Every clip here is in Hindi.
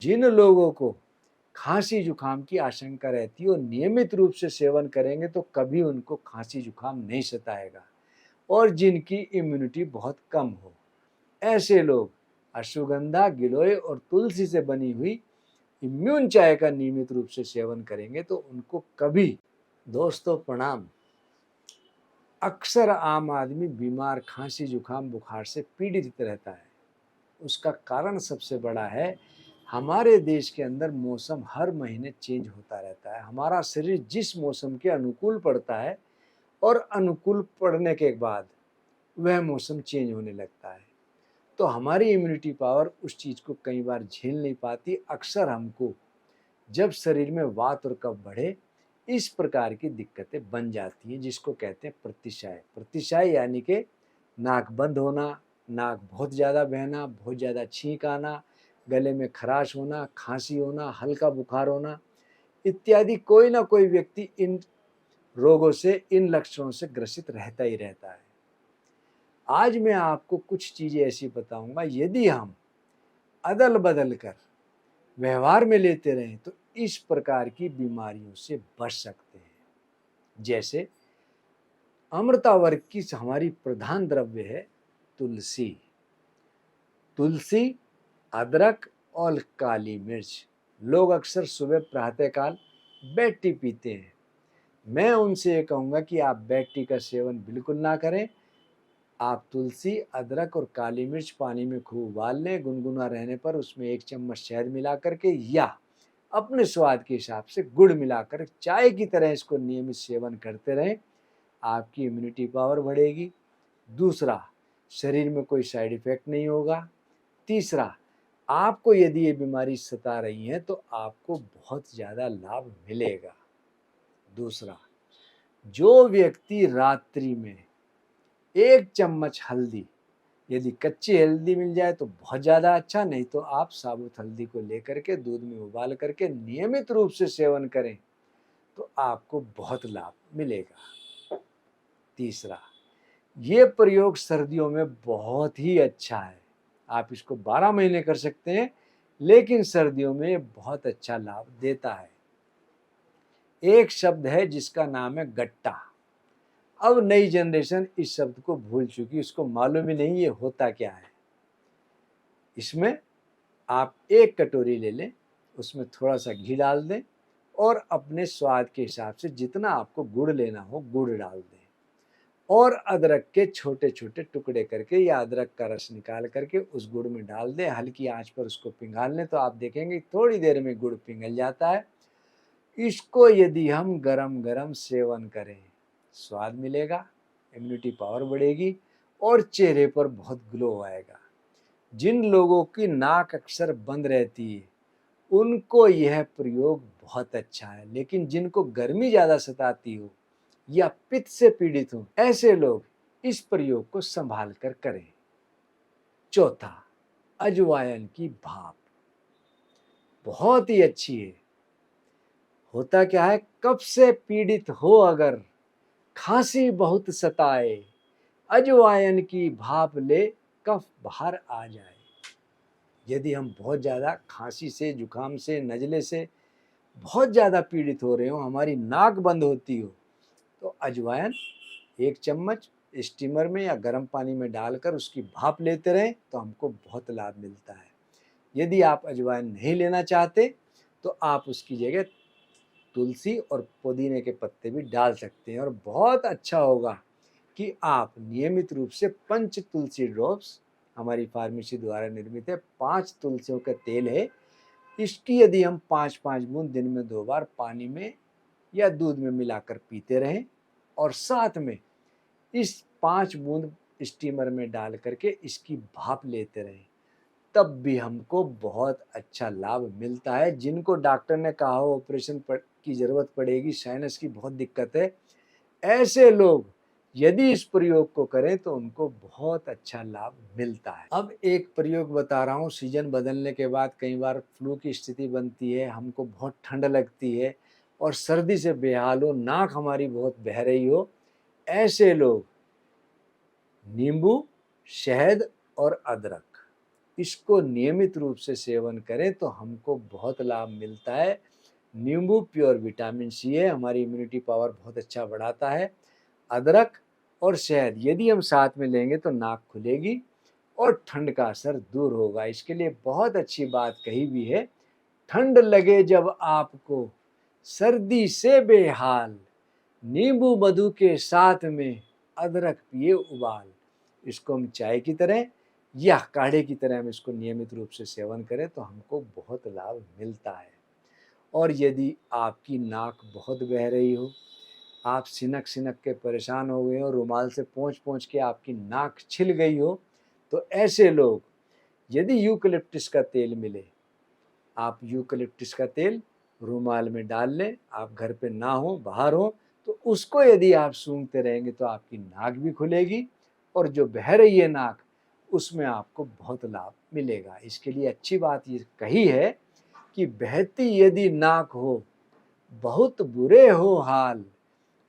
जिन लोगों को खांसी जुकाम की आशंका रहती है और नियमित रूप से सेवन करेंगे तो कभी उनको खांसी जुकाम नहीं सताएगा। और जिनकी इम्यूनिटी बहुत कम हो, ऐसे लोग अश्वगंधा, गिलोय और तुलसी से बनी हुई इम्यून चाय का नियमित रूप से सेवन करेंगे तो उनको कभी। दोस्तों प्रणाम। अक्सर आम आदमी बीमार, खांसी जुकाम बुखार से पीड़ित रहता है। उसका कारण सबसे बड़ा है, हमारे देश के अंदर मौसम हर महीने चेंज होता रहता है। हमारा शरीर जिस मौसम के अनुकूल पड़ता है और अनुकूल पड़ने के बाद वह मौसम चेंज होने लगता है, तो हमारी इम्यूनिटी पावर उस चीज़ को कई बार झेल नहीं पाती। अक्सर हमको जब शरीर में वात और कफ बढ़े, इस प्रकार की दिक्कतें बन जाती हैं, जिसको कहते हैं प्रतिशाय। प्रतिशाय यानी कि नाक बंद होना, नाक बहुत ज़्यादा बहना, बहुत ज़्यादा छींक आना, गले में खराश होना, खांसी होना, हल्का बुखार होना इत्यादि। कोई ना कोई व्यक्ति इन रोगों से, इन लक्षणों से ग्रसित रहता ही रहता है। आज मैं आपको कुछ चीज़ें ऐसी बताऊंगा, यदि हम अदल बदल कर व्यवहार में लेते रहें तो इस प्रकार की बीमारियों से बच सकते हैं। जैसे अमृतावर्ग की हमारी प्रधान द्रव्य है तुलसी। तुलसी, अदरक और काली मिर्च। लोग अक्सर सुबह प्रातःकाल बेड टी पीते हैं। मैं उनसे ये कहूँगा कि आप बेड टी का सेवन बिल्कुल ना करें। आप तुलसी, अदरक और काली मिर्च पानी में खूब उबाल लें। गुनगुना रहने पर उसमें 1 चम्मच शहद मिला करके या अपने स्वाद के हिसाब से गुड़ मिलाकर चाय की तरह इसको नियमित सेवन करते रहें। आपकी इम्यूनिटी पावर बढ़ेगी। दूसरा, शरीर में कोई साइड इफेक्ट नहीं होगा। तीसरा, आपको यदि ये बीमारी सता रही है तो आपको बहुत ज़्यादा लाभ मिलेगा। दूसरा, जो व्यक्ति रात्रि में 1 चम्मच हल्दी, यदि कच्ची हल्दी मिल जाए तो बहुत ज़्यादा अच्छा, नहीं तो आप साबुत हल्दी को लेकर के दूध में उबाल करके नियमित रूप से सेवन करें तो आपको बहुत लाभ मिलेगा। तीसरा, ये प्रयोग सर्दियों में बहुत ही अच्छा है। आप इसको 12 महीने कर सकते हैं, लेकिन सर्दियों में ये बहुत अच्छा लाभ देता है। एक शब्द है जिसका नाम है गट्टा। अब नई जनरेशन इस शब्द को भूल चुकी, उसको मालूम ही नहीं ये होता क्या है। इसमें आप 1 कटोरी ले लें, उसमें थोड़ा सा घी डाल दें और अपने स्वाद के हिसाब से जितना आपको गुड़ लेना हो गुड़ डाल दें और अदरक के छोटे-छोटे टुकड़े करके या अदरक का रस निकाल करके उस गुड़ में डाल दें। हल्की आंच पर उसको पिघाल लें तो आप देखेंगे थोड़ी देर में गुड़ पिघल जाता है। इसको यदि हम गरम-गरम सेवन करें, स्वाद मिलेगा, इम्यूनिटी पावर बढ़ेगी और चेहरे पर बहुत ग्लो आएगा। जिन लोगों की नाक अक्सर बंद रहती है, उनको यह प्रयोग बहुत अच्छा है, लेकिन जिनको गर्मी ज़्यादा सताती हो या पित्त से पीड़ित हो, ऐसे लोग इस प्रयोग को संभाल कर करें। चौथा, अजवाइन की भाप बहुत ही अच्छी है। होता क्या है, कफ से पीड़ित हो अगर, खांसी बहुत सताए, अजवाइन की भाप ले, कफ बाहर आ जाए। यदि हम बहुत ज़्यादा खांसी से, जुकाम से, नज़ले से बहुत ज़्यादा पीड़ित हो रहे हो, हमारी नाक बंद होती हो, तो अजवाइन 1 चम्मच स्टीमर में या गर्म पानी में डालकर उसकी भाप लेते रहें तो हमको बहुत लाभ मिलता है। यदि आप अजवाइन नहीं लेना चाहते तो आप उसकी जगह तुलसी और पुदीने के पत्ते भी डाल सकते हैं और बहुत अच्छा होगा कि आप नियमित रूप से पंच तुलसी ड्रॉप्स, हमारी फार्मेसी द्वारा निर्मित है, 5 तुलसियों का तेल है, इसकी यदि हम 5-5 बूंद दिन में 2 बार पानी में या दूध में मिलाकर पीते रहें और साथ में इस 5 बूंद स्टीमर में डाल करके इसकी भाप लेते रहें, तब भी हमको बहुत अच्छा लाभ मिलता है। जिनको डॉक्टर ने कहा हो ऑपरेशन की ज़रूरत पड़ेगी, साइनस की बहुत दिक्कत है, ऐसे लोग यदि इस प्रयोग को करें तो उनको बहुत अच्छा लाभ मिलता है। अब एक प्रयोग बता रहा हूँ, सीजन बदलने के बाद कई बार फ्लू की स्थिति बनती है, हमको बहुत ठंड लगती है और सर्दी से बेहाल हो, नाक हमारी बहुत बह रही हो, ऐसे लोग नींबू, शहद और अदरक इसको नियमित रूप से सेवन करें तो हमको बहुत लाभ मिलता है। नींबू प्योर विटामिन सी है, हमारी इम्यूनिटी पावर बहुत अच्छा बढ़ाता है। अदरक और शहद यदि हम साथ में लेंगे तो नाक खुलेगी और ठंड का असर दूर होगा। इसके लिए बहुत अच्छी बात कही भी है, ठंड लगे जब आपको सर्दी से बेहाल, नींबू मधु के साथ में अदरक पिए उबाल। इसको हम चाय की तरह या काढ़े की तरह हम इसको नियमित रूप से सेवन करें तो हमको बहुत लाभ मिलता है। और यदि आपकी नाक बहुत बह रही हो, आप सिनक सिनक के परेशान हो गए हो, रुमाल से पोंछ पोंछ के आपकी नाक छिल गई हो, तो ऐसे लोग यदि यूकलिप्टस का तेल मिले, आप यूकलिप्टस का तेल रुमाल में डाल लें, आप घर पे ना हो बाहर हो, तो उसको यदि आप सूंघते रहेंगे तो आपकी नाक भी खुलेगी और जो बह रही है नाक उसमें आपको बहुत लाभ मिलेगा। इसके लिए अच्छी बात ये कही है कि बहती यदि नाक हो, बहुत बुरे हो हाल,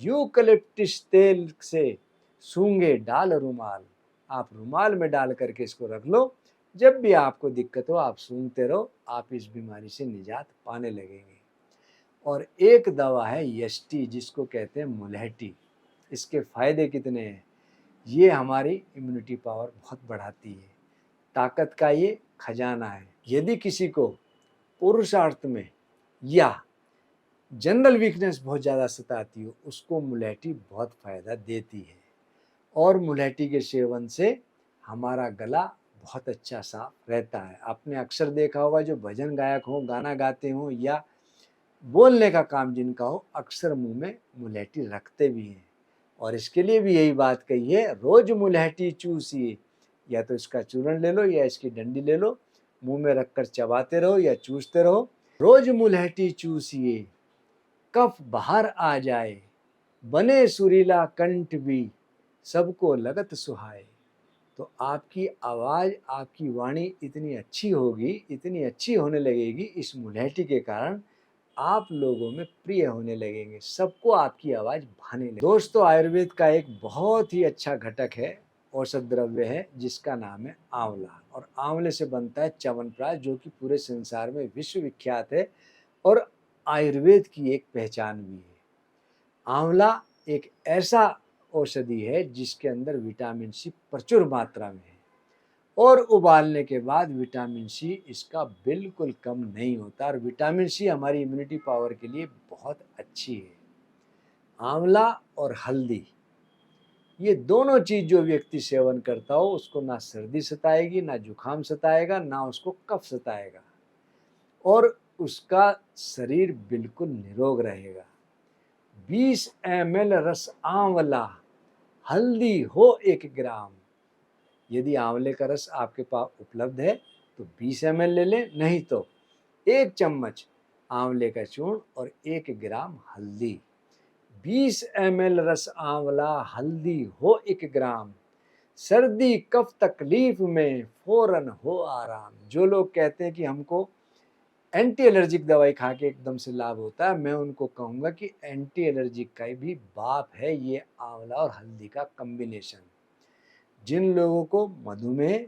यूकलिप्टस तेल से सूंघे डाल रुमाल। आप रुमाल में डाल करके इसको रख लो, जब भी आपको दिक्कत हो आप सूंघते रहो, आप इस बीमारी से निजात पाने लगेंगे। और एक दवा है यष्टि, जिसको कहते हैं मुलहटी। इसके फायदे कितने हैं? ये हमारी इम्यूनिटी पावर बहुत बढ़ाती है, ताकत का ये खजाना है। यदि किसी को पुरुषार्थ में या जनरल वीकनेस बहुत ज़्यादा सताती हो, उसको मुलहटी बहुत फ़ायदा देती है। और मुलहटी के सेवन से हमारा गला बहुत अच्छा साफ रहता है। आपने अक्सर देखा होगा जो भजन गायक हों, गाना गाते हों या बोलने का काम जिनका हो, अक्सर मुंह में मुलहटी रखते भी हैं। और इसके लिए भी यही बात कही है, रोज मुलहटी चूसिए। या तो इसका चूर्ण ले लो या इसकी डंडी ले लो, मुंह में रखकर चबाते रहो या चूसते रहो। रोज मुलहटी चूसिए, कफ बाहर आ जाए, बने सुरीला कंठ भी, सबको लगत सुहाए। तो आपकी आवाज़, आपकी वाणी इतनी अच्छी होगी, इतनी अच्छी होने लगेगी इस मुलहटी के कारण, आप लोगों में प्रिय होने लगेंगे, सबको आपकी आवाज़ भाने लगेगी। दोस्तों, आयुर्वेद का एक बहुत ही अच्छा घटक है, औषध द्रव्य है, जिसका नाम है आंवला। और आंवले से बनता है च्यवनप्राश, जो कि पूरे संसार में विश्व विख्यात है और आयुर्वेद की एक पहचान भी है। आंवला एक ऐसा औषधि है जिसके अंदर विटामिन सी प्रचुर मात्रा में है और उबालने के बाद विटामिन सी इसका बिल्कुल कम नहीं होता। और विटामिन सी हमारी इम्यूनिटी पावर के लिए बहुत अच्छी है। आंवला और हल्दी, ये दोनों चीज़ जो व्यक्ति सेवन करता हो, उसको ना सर्दी सताएगी, ना जुकाम सताएगा, ना उसको कफ सताएगा और उसका शरीर बिल्कुल निरोग रहेगा। 20 ml रस आंवला, हल्दी हो 1 ग्राम। यदि आंवले का रस आपके पास उपलब्ध है तो 20 ml ले लें, नहीं तो 1 चम्मच आंवले का चूर्ण और 1 ग्राम हल्दी। 20 ml रस आंवला, हल्दी हो 1 ग्राम। सर्दी कफ तकलीफ में फौरन हो आराम। जो लोग कहते हैं कि हमको एंटी एलर्जिक दवाई खा के एकदम से लाभ होता है, मैं उनको कहूँगा कि एंटी एलर्जिक का भी बाप है ये आंवला और हल्दी का कॉम्बिनेशन। जिन लोगों को मधुमेह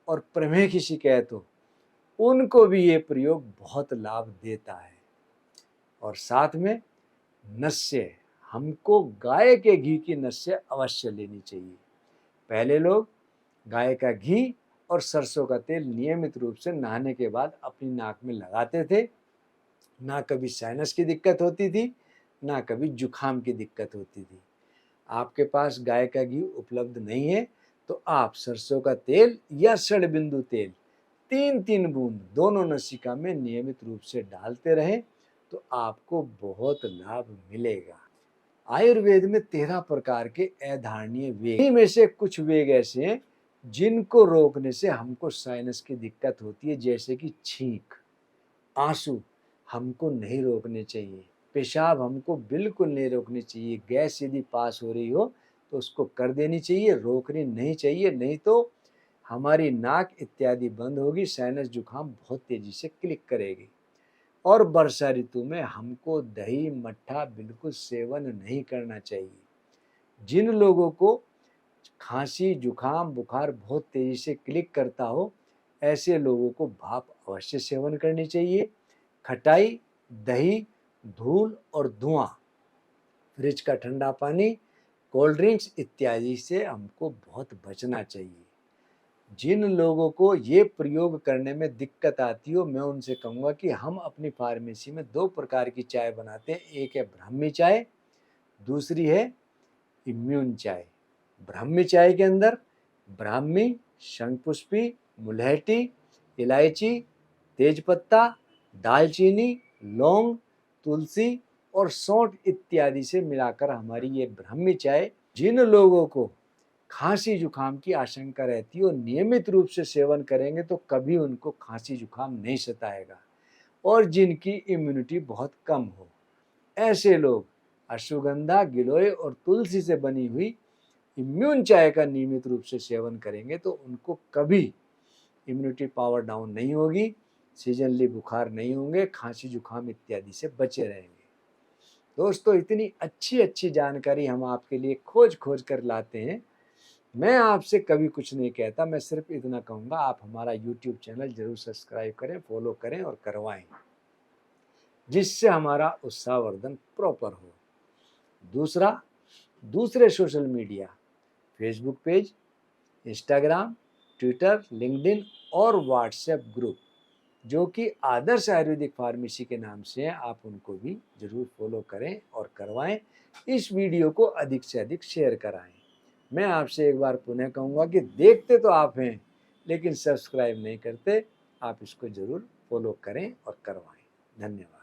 और प्रमेह की शिकायत हो, उनको भी ये प्रयोग बहुत लाभ देता है। और साथ में नस्य, हमको गाय के घी की नस्य अवश्य लेनी चाहिए। पहले लोग गाय का घी और सरसों का तेल नियमित रूप से नहाने के बाद अपनी नाक में लगाते थे। ना कभी साइनस की दिक्कत होती थी, ना कभी जुखाम की दिक्कत होती थी। आपके पास गाय का घी उपलब्ध नहीं है तो आप सरसों का तेल या षडबिंदु तेल 3-3 बूंद दोनों नसिका में नियमित रूप से डालते रहें तो आपको बहुत लाभ मिलेगा। आयुर्वेद में 13 प्रकार के अधारणीय वेग, इन्हीं में से कुछ वेग ऐसे हैं जिनको रोकने से हमको साइनस की दिक्कत होती है, जैसे कि छींक, आंसू हमको नहीं रोकने चाहिए, पेशाब हमको बिल्कुल नहीं रोकनी चाहिए, गैस यदि पास हो रही हो तो उसको कर देनी चाहिए, रोकनी नहीं चाहिए, नहीं तो हमारी नाक इत्यादि बंद होगी, साइनस जुकाम बहुत तेजी से क्लिक करेगी। और वर्षा ऋतु में हमको दही मट्ठा बिल्कुल सेवन नहीं करना चाहिए। जिन लोगों को खांसी जुकाम बुखार बहुत तेजी से क्लिक करता हो, ऐसे लोगों को भाप अवश्य सेवन करनी चाहिए। खटाई, दही, धूल और धुआं, फ्रिज का ठंडा पानी, कोल्ड ड्रिंक्स इत्यादि से हमको बहुत बचना चाहिए। जिन लोगों को ये प्रयोग करने में दिक्कत आती हो, मैं उनसे कहूँगा कि हम अपनी फार्मेसी में 2 प्रकार की चाय बनाते हैं। एक है ब्राह्मी चाय, दूसरी है इम्यून चाय। ब्राह्मी चाय के अंदर ब्राह्मी, शंखपुष्पी, मुलहटी, इलायची, तेजपत्ता, दालचीनी, लौंग, तुलसी और सौंठ इत्यादि से मिलाकर हमारी ये ब्राह्मी चाय, जिन लोगों को खांसी जुकाम की आशंका रहती है और नियमित रूप से सेवन करेंगे तो कभी उनको खांसी जुकाम नहीं सताएगा, और जिनकी इम्यूनिटी बहुत कम हो, ऐसे लोग अश्वगंधा, गिलोय और तुलसी से बनी हुई इम्यून चाय का नियमित रूप से सेवन करेंगे तो उनको कभी इम्यूनिटी पावर डाउन नहीं होगी, सीजनली बुखार नहीं होंगे, खांसी जुकाम इत्यादि से बचे रहेंगे। दोस्तों, इतनी अच्छी अच्छी जानकारी हम आपके लिए खोज खोज कर लाते हैं। मैं आपसे कभी कुछ नहीं कहता, मैं सिर्फ इतना कहूँगा आप हमारा यूट्यूब चैनल जरूर सब्सक्राइब करें, फॉलो करें और करवाएं, जिससे हमारा उत्साहवर्धन प्रॉपर हो। दूसरा, दूसरे social media, Facebook page, Instagram, Twitter, LinkedIn और व्हाट्सएप ग्रुप, जो कि आदर्श आयुर्वेदिक फार्मेसी के नाम से हैं, आप उनको भी जरूर फॉलो करें और करवाएं। इस वीडियो को अधिक से अधिक शेयर कराएं। मैं आपसे एक बार पुनः कहूँगा कि देखते तो आप हैं लेकिन सब्सक्राइब नहीं करते, आप इसको जरूर फॉलो करें और करवाएं। धन्यवाद।